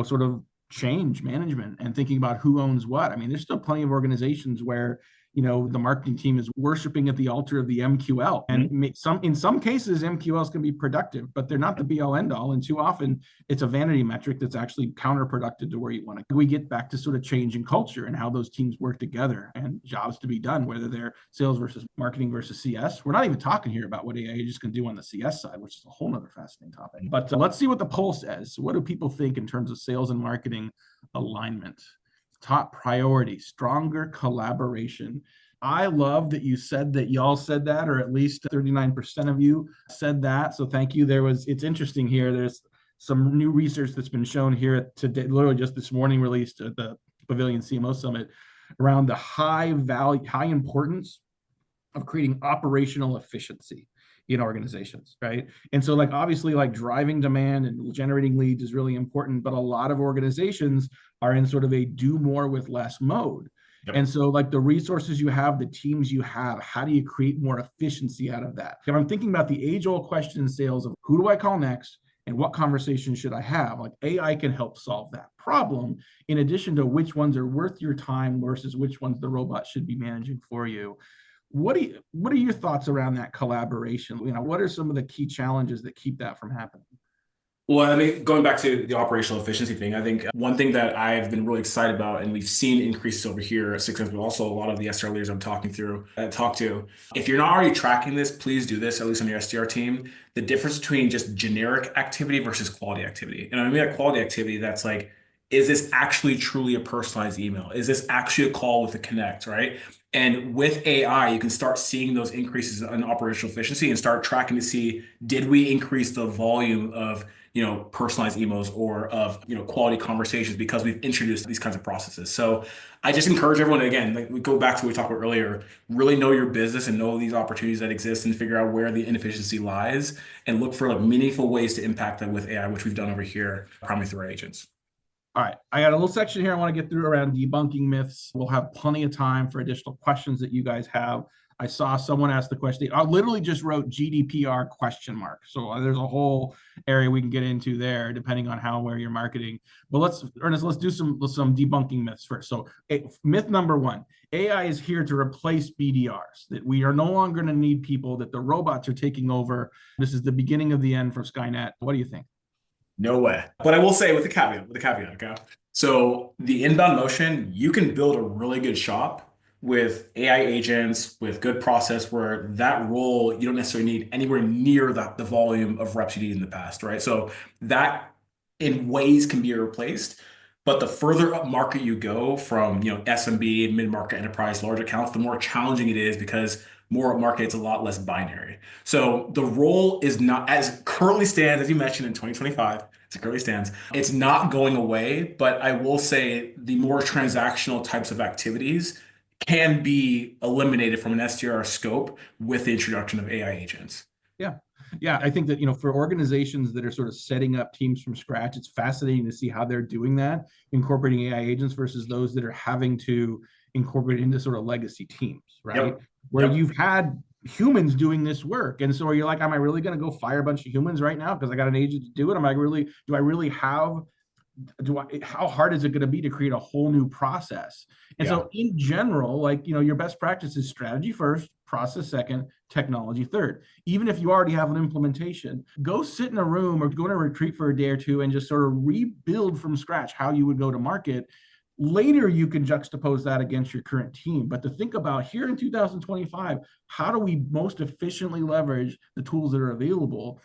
sort of change management and thinking about who owns what. There's still plenty of organizations where, the marketing team is worshiping at the altar of the MQL. And in some cases, MQLs can be productive, but they're not the be all end all. And too often it's a vanity metric that's actually counterproductive to where you want to. We get back to sort of change in culture and how those teams work together and jobs to be done, whether they're sales versus marketing versus CS. We're not even talking here about what AI agents can do on the CS side, which is a whole nother fascinating topic. But let's see what the poll says. What do people think in terms of sales and marketing alignment? Top priority, stronger collaboration. I love that you said that y'all said that, or at least 39% of you said that. So thank you. It's interesting here. There's some new research that's been shown here today, literally just this morning, released at the Pavilion CMO Summit around the high importance of creating operational efficiency in organizations, right? And so like obviously like driving demand and generating leads is really important, but a lot of organizations are in sort of a do more with less mode. Yep. And so like the resources you have, the teams you have, how do you create more efficiency out of that? If I'm thinking about the age-old question in sales of who do I call next and what conversation should I have? Like AI can help solve that problem in addition to which ones are worth your time versus which ones the robot should be managing for you. What are your thoughts around that collaboration? What are some of the key challenges that keep that from happening? Well, going back to the operational efficiency thing, I think one thing that I've been really excited about, and we've seen increases over here at Sixth Sense, but also a lot of the SDR leaders I'm talk to. If you're not already tracking this, please do this, at least on your SDR team. The difference between just generic activity versus quality activity. And I mean, that quality activity, that's like, is this actually truly a personalized email? Is this actually a call with a connect, right? And with AI, you can start seeing those increases in operational efficiency and start tracking to see, did we increase the volume of personalized emails or of quality conversations because we've introduced these kinds of processes. So I just encourage everyone, again, like we go back to what we talked about earlier, really know your business and know these opportunities that exist and figure out where the inefficiency lies and look for like meaningful ways to impact that with AI, which we've done over here, primarily through our agents. All right, I got a little section here I want to get through around debunking myths. We'll have plenty of time for additional questions that you guys have. I saw someone ask the question. I literally just wrote GDPR question mark. So there's a whole area we can get into there, depending on how where you're marketing. But Ernest, let's do some debunking myths first. So myth number one: AI is here to replace BDRs. That we are no longer going to need people. That the robots are taking over. This is the beginning of the end for Skynet. What do you think? No way. But I will say with a caveat, okay? So the inbound motion, you can build a really good shop with AI agents, with good process where that role, you don't necessarily need anywhere near the volume of reps you need in the past, right? So that in ways can be replaced. But the further up market you go from, SMB, mid-market enterprise, large accounts, the more challenging it is because more up market, it's a lot less binary. So the role is not, as currently stands, as you mentioned in 2025, as it currently stands, it's not going away. But I will say the more transactional types of activities can be eliminated from an SDR scope with the introduction of AI agents. Yeah. Yeah, I think that, for organizations that are sort of setting up teams from scratch, it's fascinating to see how they're doing that, incorporating AI agents versus those that are having to incorporate into sort of legacy teams, right? Yep. Where Yep. you've had humans doing this work. And so you're like, am I really going to go fire a bunch of humans right now because I got an agent to do it? Do I really have how hard is it going to be to create a whole new process? And Yeah. so in general, like, your best practice is strategy first, process second, technology third. Even if you already have an implementation, go sit in a room or go on a retreat for a day or two and just sort of rebuild from scratch how you would go to market. Later, you can juxtapose that against your current team. But to think about here in 2025, how do we most efficiently leverage the tools that are available?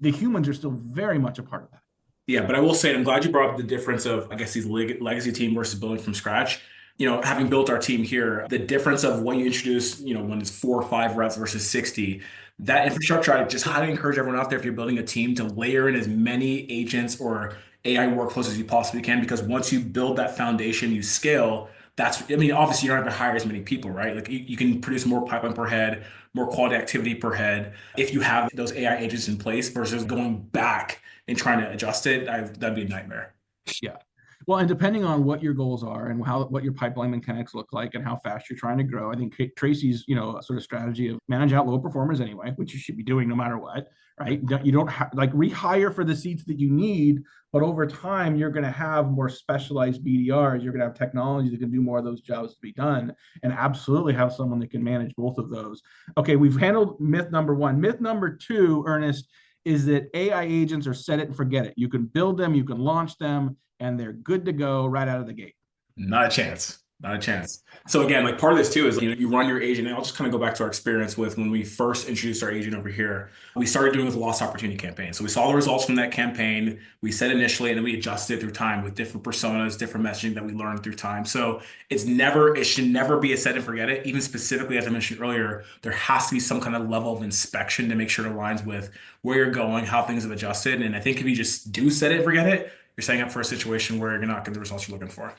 The humans are still very much a part of that. Yeah, but I will say, I'm glad you brought up the difference of, I guess, these legacy team versus building from scratch. Having built our team here, the difference of what you introduce, when it's 4 or 5 reps versus 60, that infrastructure, I just highly encourage everyone out there, if you're building a team, to layer in as many agents or AI workflows as you possibly can, because once you build that foundation, you scale. Obviously, you don't have to hire as many people, right? Like you can produce more pipeline per head, more quality activity per head if you have those AI agents in place versus going back and trying to adjust it. That'd be a nightmare. Yeah. Well, and depending on what your goals are and what your pipeline mechanics look like and how fast you're trying to grow, I think Tracy's, sort of strategy of manage out low performers anyway, which you should be doing no matter what, right? You don't have like rehire for the seats that you need, but over time you're going to have more specialized BDRs. You're going to have technology that can do more of those jobs to be done, and absolutely have someone that can manage both of those. Okay, we've handled myth number one. Myth number two, Ernest, is that AI agents are set it and forget it. You can build them, you can launch them, and they're good to go right out of the gate. Not a chance. Not a chance. So again, like part of this too is, you run your agent, and I'll just kind of go back to our experience with when we first introduced our agent over here. We started doing with a lost opportunity campaign. So we saw the results from that campaign. We said initially, and then we adjusted through time with different personas, different messaging that we learned through time. So it should never be a set and forget it. Even specifically, as I mentioned earlier, there has to be some kind of level of inspection to make sure it aligns with where you're going, how things have adjusted. And I think if you just do set it and forget it, you're setting up for a situation where you're not getting the results you're looking for.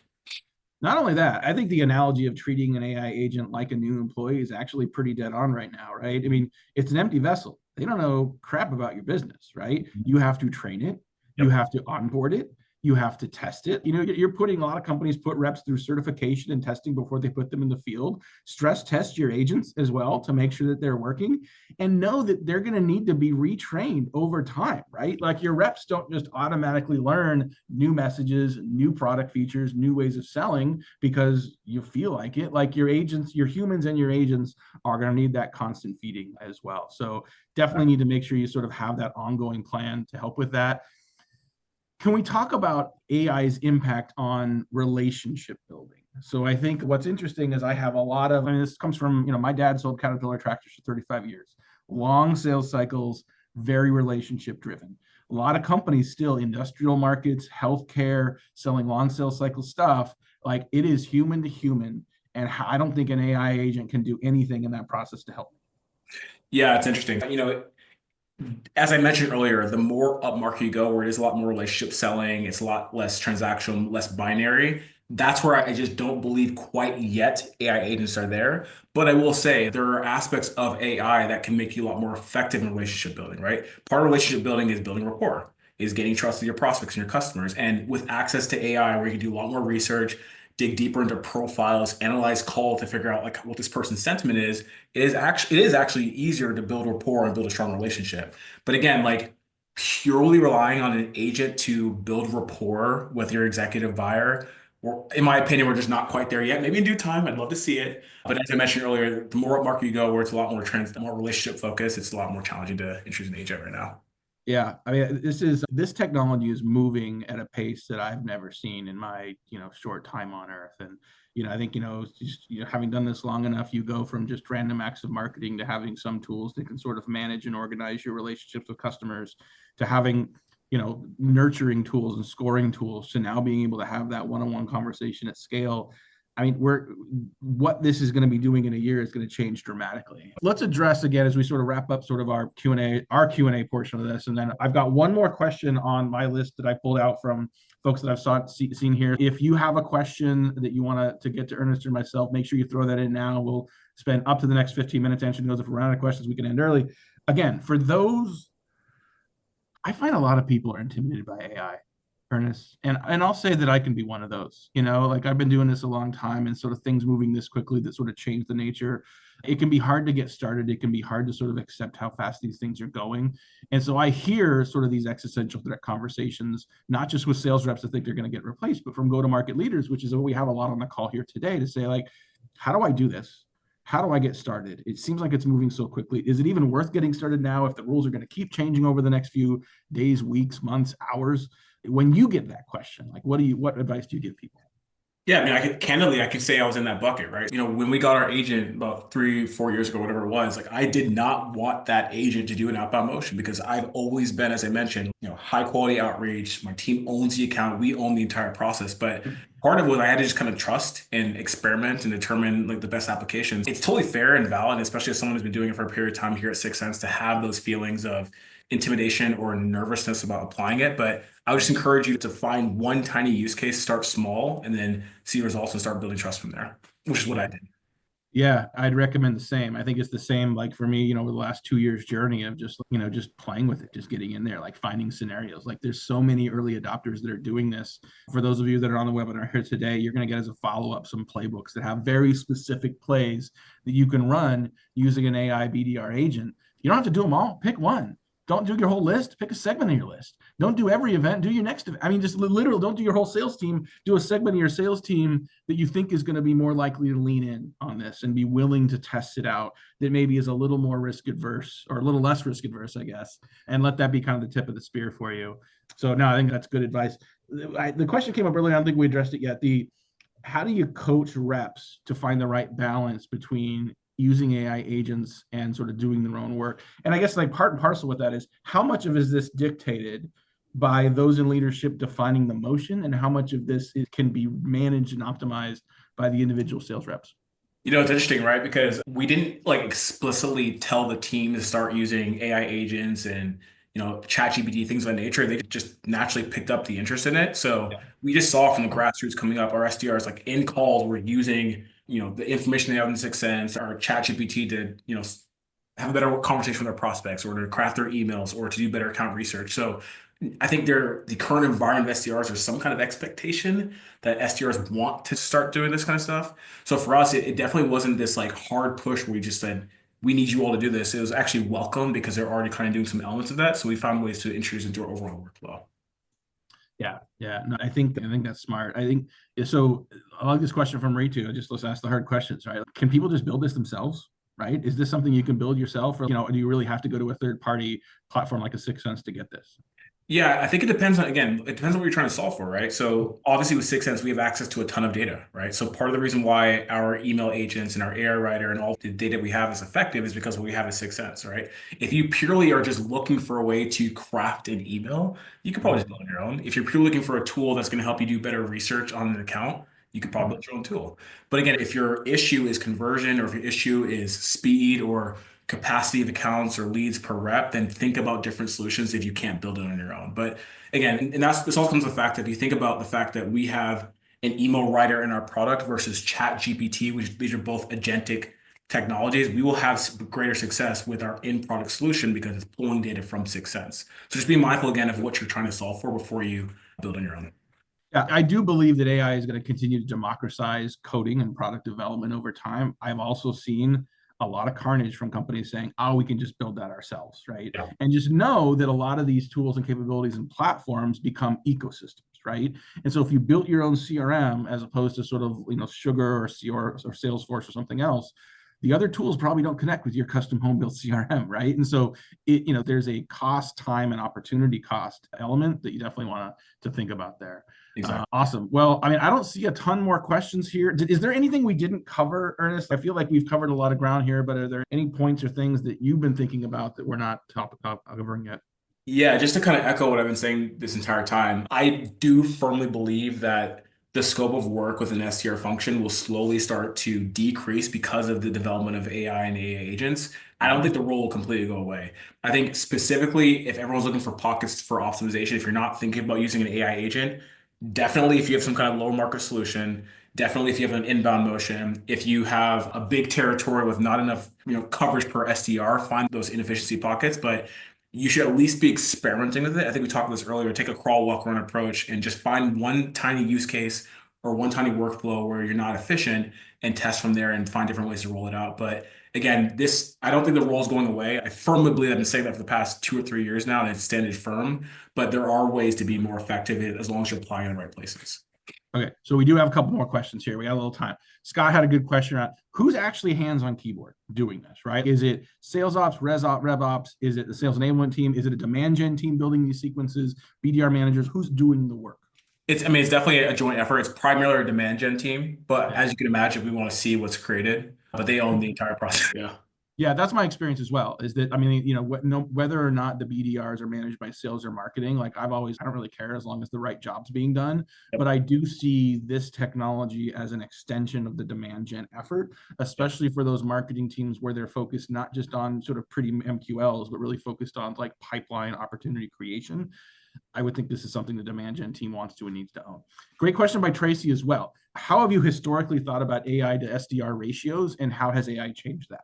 Not only that, I think the analogy of treating an AI agent like a new employee is actually pretty dead on right now, right? I mean, it's an empty vessel. They don't know crap about your business, right? You have to train it. You have to onboard it. You have to test it. You're putting a lot of companies put reps through certification and testing before they put them in the field. Stress test your agents as well to make sure that they're working, and know that they're going to need to be retrained over time, right? Like your reps don't just automatically learn new messages, new product features, new ways of selling because you feel like it. Like your agents, your humans and your agents are going to need that constant feeding as well. So definitely need to make sure you sort of have that ongoing plan to help with that. Can we talk about AI's impact on relationship building? So I think what's interesting is I have a lot of, and this comes from, my dad sold Caterpillar tractors for 35 years, long sales cycles, very relationship driven. A lot of companies still, industrial markets, healthcare, selling long sales cycle stuff, like it is human to human. And I don't think an AI agent can do anything in that process to help. Yeah, it's interesting. As I mentioned earlier, the more upmarket you go, where it is a lot more relationship selling, it's a lot less transactional, less binary. That's where I just don't believe quite yet AI agents are there. But I will say there are aspects of AI that can make you a lot more effective in relationship building, right? Part of relationship building is building rapport, is getting trust with your prospects and your customers. And with access to AI, where you can do a lot more research, dig deeper into profiles, analyze call to figure out like what this person's sentiment is, it is actually easier to build rapport and build a strong relationship. But again, like purely relying on an agent to build rapport with your executive buyer, in my opinion, we're just not quite there yet. Maybe in due time, I'd love to see it. But as I mentioned earlier, the more upmarket you go, where it's a lot more relationship focused, it's a lot more challenging to introduce an agent right now. Yeah, I mean, this technology is moving at a pace that I've never seen in my, short time on Earth. And, I think, just, having done this long enough, you go from just random acts of marketing to having some tools that can sort of manage and organize your relationships with customers, to having, nurturing tools and scoring tools, to now being able to have that one-on-one conversation at scale. I mean, what this is going to be doing in a year is going to change dramatically. Let's address again as we sort of wrap up sort of our Q&A portion of this, and then I've got one more question on my list that I pulled out from folks that I've seen here. If you have a question that you want to get to Ernest or myself, make sure you throw that in now. We'll spend up to the next 15 minutes answering those. If we're out of questions, we can end early. Again, for those, I find a lot of people are intimidated by AI. Ernest, and I'll say that I can be one of those. Like I've been doing this a long time, and sort of things moving this quickly that sort of change the nature. It can be hard to get started. It can be hard to sort of accept how fast these things are going. And so I hear sort of these existential threat conversations, not just with sales reps that think they're going to get replaced, but from go-to-market leaders, which is what we have a lot on the call here today, to say, like, how do I do this? How do I get started? It seems like it's moving so quickly. Is it even worth getting started now if the rules are going to keep changing over the next few days, weeks, months, hours? When you get that question, like, what advice do you give people? Yeah, I mean, I can say I was in that bucket, right? When we got our agent about 3, 4 years ago, whatever it was, like I did not want that agent to do an outbound motion because I've always been, as I mentioned, high quality outreach. My team owns the account. We own the entire process. But part of it was I had to just kind of trust and experiment and determine like the best applications. It's totally fair and valid, especially as someone who's been doing it for a period of time here at 6sense, to have those feelings of intimidation or nervousness about applying it. But I would just encourage you to find one tiny use case, start small, and then see results and start building trust from there, which is what I did. Yeah, I'd recommend the same. I think it's the same, like for me, over the last 2 years journey of just, just playing with it, just getting in there, like finding scenarios. Like there's so many early adopters that are doing this. For those of you that are on the webinar here today, you're going to get as a follow-up some playbooks that have very specific plays that you can run using an AI BDR agent. You don't have to do them all. Pick one. Don't do your whole list. Pick a segment of your list. Don't do every event. Do your next event. I mean, just literally don't do your whole sales team. Do a segment of your sales team that you think is going to be more likely to lean in on this and be willing to test it out, that maybe is a little more risk adverse or a little less risk adverse, I guess, and let that be kind of the tip of the spear for you. So no, I think that's good advice. The question came up earlier. I don't think we addressed it yet. How do you coach reps to find the right balance between using AI agents and sort of doing their own work? And I guess like part and parcel with that is, how much of is this dictated by those in leadership defining the motion, and how much of this can be managed and optimized by the individual sales reps? It's interesting, right? Because we didn't like explicitly tell the team to start using AI agents and, ChatGPT, things of that nature. They just naturally picked up the interest in it. So we just saw from the grassroots coming up, our SDRs, like in calls, were using, the information they have in 6sense, our ChatGPT to, have a better conversation with their prospects, or to craft their emails, or to do better account research. So I think the current environment of SDRs, there's some kind of expectation that SDRs want to start doing this kind of stuff. So for us, it definitely wasn't this like hard push where we just said, we need you all to do this. It was actually welcome because they're already kind of doing some elements of that. So we found ways to introduce into our overall workflow. Yeah. No, I think that's smart. I think so. I like this question from Ritu. Let's ask the hard questions, right? Can people just build this themselves? Right? Is this something you can build yourself, or do you really have to go to a third party platform like a 6sense to get this? Yeah, I think it depends on, again, it depends on what you're trying to solve for, right? So obviously with 6sense, we have access to a ton of data, right? So part of the reason why our email agents and our AI writer and all the data we have is effective is because we have a 6sense, right? If you purely are just looking for a way to craft an email, you could probably just build on your own. If you're purely looking for a tool that's going to help you do better research on an account, you could probably build your own tool. But again, if your issue is conversion, or if your issue is speed or capacity of accounts or leads per rep, then think about different solutions if you can't build it on your own. But again, and this all comes to the fact that if you think about the fact that we have an email writer in our product versus Chat GPT, which these are both agentic technologies, we will have greater success with our in-product solution because it's pulling data from 6sense. So just be mindful again of what you're trying to solve for before you build on your own. Yeah, I do believe that AI is going to continue to democratize coding and product development over time. I've also seen a lot of carnage from companies saying, oh, we can just build that ourselves, right? Yeah. And just know that a lot of these tools and capabilities and platforms become ecosystems, right? And so if you built your own CRM as opposed to sort of, Sugar or Salesforce or something else, the other tools probably don't connect with your custom home built CRM, right? And so there's a cost, time, and opportunity cost element that you definitely want to think about there. Exactly. Awesome. Well, I mean, I don't see a ton more questions here. Is there anything we didn't cover, Ernest? I feel like we've covered a lot of ground here, but are there any points or things that you've been thinking about that we're not covering yet? Yeah, just to kind of echo what I've been saying this entire time, I do firmly believe that the scope of work with an SDR function will slowly start to decrease because of the development of AI and AI agents. I don't think the role will completely go away. I think specifically if everyone's looking for pockets for optimization, if you're not thinking about using an AI agent, definitely if you have some kind of low market solution, definitely if you have an inbound motion, if you have a big territory with not enough, coverage per SDR, find those inefficiency pockets, but you should at least be experimenting with it. I think we talked about this earlier. Take a crawl, walk, run approach and just find one tiny use case or one tiny workflow where you're not efficient and test from there and find different ways to roll it out. But again, I don't think the role is going away. I firmly believe I've been saying that for the past 2 or 3 years now, and it's standing firm. But there are ways to be more effective as long as you're applying in the right places. Okay, so we do have a couple more questions here. We got a little time. Scott had a good question around who's actually hands on keyboard doing this, right? Is it sales ops, rev ops? Is it the sales enablement team? Is it a demand gen team building these sequences? BDR managers? Who's doing the work? I mean, it's definitely a joint effort. It's primarily a demand gen team, but Yeah. as you can imagine, we want to see what's created, but they own the entire process. Yeah. Yeah, that's my experience as well. Is that I mean, whether or not the BDRs are managed by sales or marketing, like I don't really care as long as the right job's being done. Yep. But I do see this technology as an extension of the demand gen effort, especially for those marketing teams where they're focused not just on sort of pretty MQLs, but really focused on like pipeline opportunity creation. I would think this is something the demand gen team wants to and needs to own. Great question by Tracy as well. How have you historically thought about AI to SDR ratios, and how has AI changed that?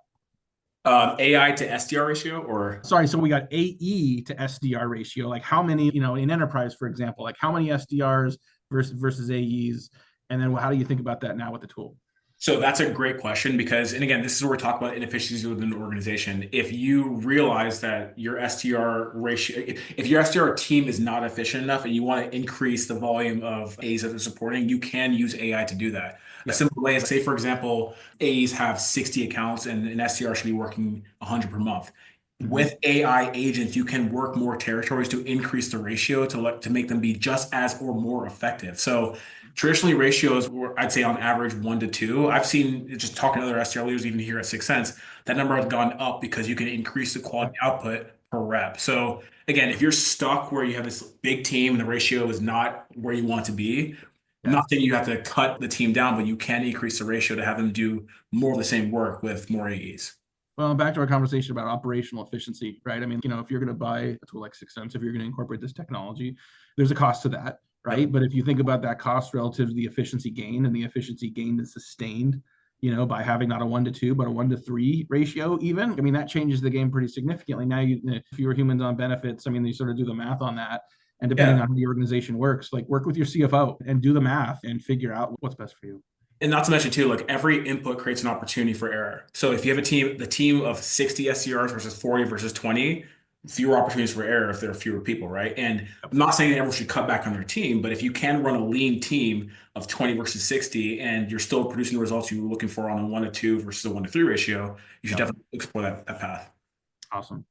AI to SDR ratio, or sorry, so we got AE to SDR ratio. Like how many, in enterprise, for example, like how many SDRs versus AEs, and then how do you think about that now with the tool? So that's a great question because, and again, this is where we're talking about inefficiencies within an organization. If you realize that your SDR ratio, if your SDR team is not efficient enough and you want to increase the volume of A's that they're supporting, you can use AI to do that. A simple way is, say, for example, A's have 60 accounts and an SDR should be working 100 per month. With AI agents, you can work more territories to increase the ratio to make them be just as or more effective. So traditionally, ratios were, I'd say, on average 1 to 2. I've seen, just talking to other SDR leaders, even here at 6 Sense, that number has gone up because you can increase the quality output per rep. So again, if you're stuck where you have this big team and the ratio is not where you want to be, I'm not saying you have to cut the team down, but you can increase the ratio to have them do more of the same work with more AEs. Well, back to our conversation about operational efficiency, right? I mean, if you're going to buy a tool like 6Sense, if you're going to incorporate this technology, there's a cost to that, right? Yep. But if you think about that cost relative to the efficiency gain, and the efficiency gain is sustained, by having not a 1 to 2, but a 1 to 3 ratio, even, I mean, that changes the game pretty significantly. Now, fewer humans on benefits. I mean, you sort of do the math on that. And depending on how the organization works, like work with your CFO and do the math and figure out what's best for you. And not to mention too, like every input creates an opportunity for error. So if you have the team of 60 SDRs versus 40 versus 20, fewer opportunities for error if there are fewer people, right? And I'm not saying that everyone should cut back on their team, but if you can run a lean team of 20 versus 60 and you're still producing the results you were looking for on a 1 to 2 versus a 1 to 3 ratio, you should definitely explore that path. Awesome.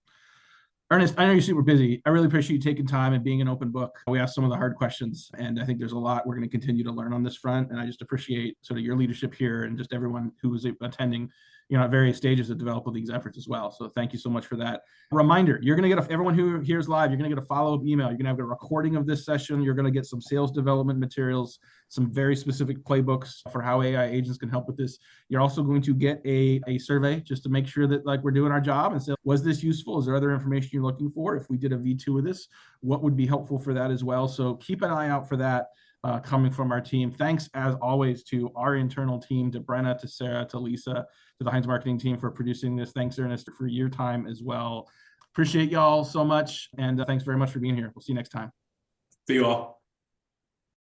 Ernest, I know you're super busy. I really appreciate you taking time and being an open book. We asked some of the hard questions, and I think there's a lot we're going to continue to learn on this front. And I just appreciate sort of your leadership here and just everyone who was attending, at various stages of developing these efforts as well. So thank you so much for that. Reminder, you're going to get everyone who hears live, you're going to get a follow-up email. You're going to have a recording of this session. You're going to get some sales development materials, some very specific playbooks for how AI agents can help with this. You're also going to get a survey just to make sure that like we're doing our job and say, was this useful? Is there other information you're looking for? If we did a V2 of this, what would be helpful for that as well? So keep an eye out for that coming from our team. Thanks as always to our internal team, to Brenna, to Sarah, to Lisa, to the Heinz Marketing team for producing this. Thanks, Ernest, for your time as well. Appreciate y'all so much. And thanks very much for being here. We'll see you next time. See you all.